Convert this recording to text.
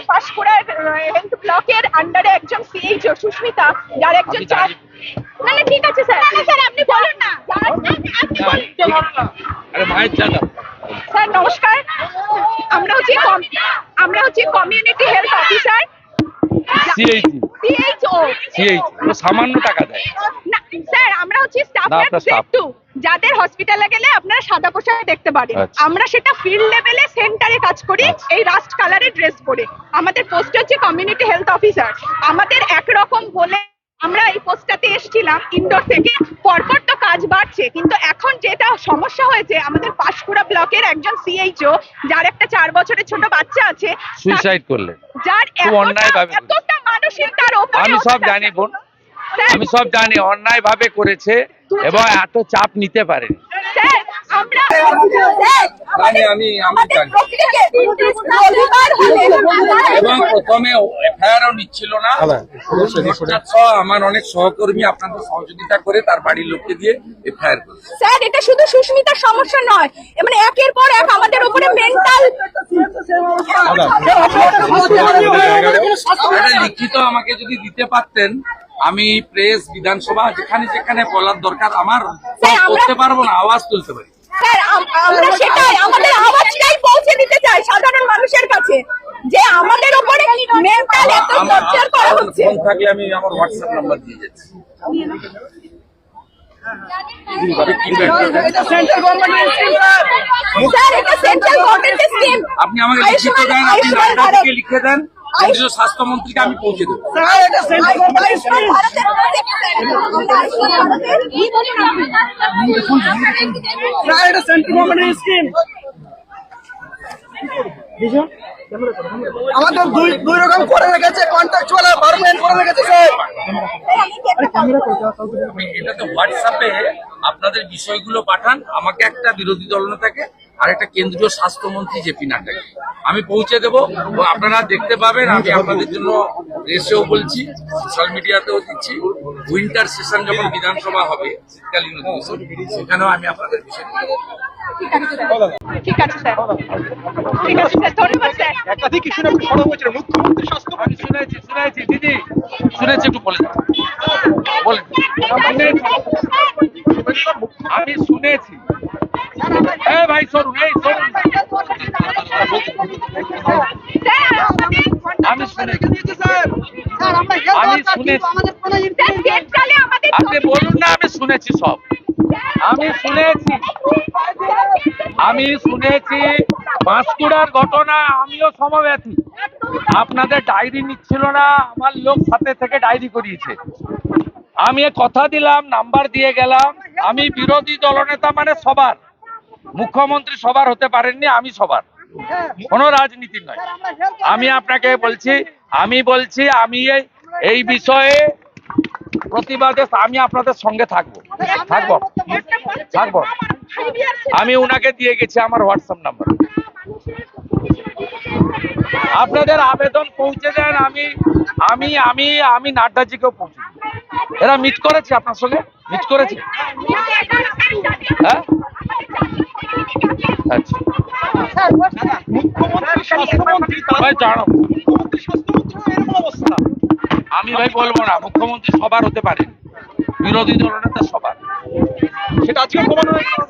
Panskura health ব্লকের আন্ডারে একজন সিএইচও সুস্মিতা, যার একজন না না ঠিক আছে স্যার, স্যার আপনি বলুন না, স্যার নমস্কার, আমরা হচ্ছে কমিউনিটি হেলথ অফিসার। সামান্য টাকা দেয় না স্যার, আমরা হচ্ছে স্টাফ গ্রেড 2, যাদের হসপিটালে গেলে আপনারা সাদা পোশাক দেখতে পারেন। আমরা সেটা ফিল্ড লেভেলে সেন্টারে কাজ করি এই রাস্ট কালারের ড্রেস পরে। আমাদের পোস্ট হচ্ছে কমিউনিটি হেলথ অফিসার। আমাদের একরকম বলে আমরা এই পোস্টটাতে এসেছিলাম ইনডোর থেকে, পরপর তো কাজ বাড়ছে, কিন্তু এখন যেটা সমস্যা হয়েছে, আমাদের পাঁশকুড়া ব্লকের একজন সিএইচও, যার একটা 4 বছরের ছোট বাচ্চা আছে, সুইসাইড করলেন, যার এতটা মানসিক তার উপরে। আমি সব জানি বোন, আমি সব জানি অন্যায় ভাবে করেছে এবং এত চাপ নিতে পারেনি। এবং প্রথমে এফআইআরও নিচ্ছিল না, আমার অনেক সহকর্মী আপনাদের সহযোগিতা করে তার বাড়ির লোককে দিয়ে এফআইআর করে। স্যার এটা শুধু সুস্মিতার সমস্যা নয়, মানে একের পর এক আমাদের উপরে মেন্টাল। লিখিত আমাকে যদি দিতে পারতেন, আমি প্রেস, বিধানসভা যেখানে যেখানে বলার দরকার আমার করতে পারবো না, আওয়াজ তুলতে পারি। স্যার আমরা সেটাই, আমাদের আওয়াজটাই পৌঁছে দিতে চাই সাধারণ মানুষের কাছে, যে আমাদের উপরে মেন্টাল এত টর্চার করা হচ্ছে। ফোন থাকলে আমি আমার হোয়াটসঅ্যাপ নাম্বার দিয়ে যাচ্ছি। আপনি আমাকে লিখিত দেন, আপনি নাড্ডাকে লিখে দেন, কেন্দ্রীয় স্বাস্থ্যমন্ত্রীকে আমি পৌঁছে দেবো। আমাদের দুই রকম করে রেখেছে, কন্ট্রাকচুয়াল আর পার্মানেন্ট করে রেখেছে। এটাতে হোয়াটসঅ্যাপে আপনাদের বিষয়গুলো পাঠান, আমাকে একটা বিরোধী দলনেতাকে আর একটা কেন্দ্রীয় স্বাস্থ্যমন্ত্রী জেপি নাড্ডাকে আমি পৌঁছে দেবো, এবং আপনারা দেখতে পাবেন। আমি আপনাদের জন্য প্রেসেও বলছি, সোশ্যাল মিডিয়াতেও দিচ্ছি, উইন্টার সেশন যখন বিধানসভা হবে শীতকালীন অধিবেশন, সেখানেও আমি আপনাদের বিষয় ঠিক আছে স্যার, ঠিক আছে স্যার, ধন্যবাদ স্যার। একাধিক ইস্যু আপনি সরব হয়েছিল, মুখ্যমন্ত্রী স্বাস্থ্য। আমি শুনেছি দিদি, শুনেছি, একটু বলেন। আমি শুনেছি। ভাই সরুন, এই সরুন, আমি শুনেছি। আপনি বলুন না, আমি শুনেছি সব, আমি শুনেছি পাঁশকুড়ার ঘটনা, আমিও সমব্যথী। আপনাদের ডায়েরি নিচ্ছিল না, আমার লোক সাথে থেকে ডায়েরি করিয়েছে। আমি কথা দিলাম, নাম্বার দিয়ে গেলাম। আমি বিরোধী দলনেতা, মানে সবার, মুখ্যমন্ত্রী সবার হতে পারেননি, আমি সবার, কোনো রাজনীতি নয়। আমি আপনাকে বলছি, আমি এই বিষয়ে প্রতিবাদে আমি আপনাদের সঙ্গে থাকবো। আমি উনাকে দিয়ে গেছি আমার হোয়াটসঅ্যাপ নাম্বার। আপনাদের আবেদন পৌঁছে দেন, আমি নাড্ডাজিকেও পৌঁছে দিই। এরা মিট করেছে আপনার সঙ্গে, মিট করেছে? হ্যাঁ, আচ্ছা। আমি ভাই বলবো না, মুখ্যমন্ত্রী সবার হতে পারে, বিরোধী দলনেতা সবার, সেটা আজকে প্রমাণ হয়ে গেল।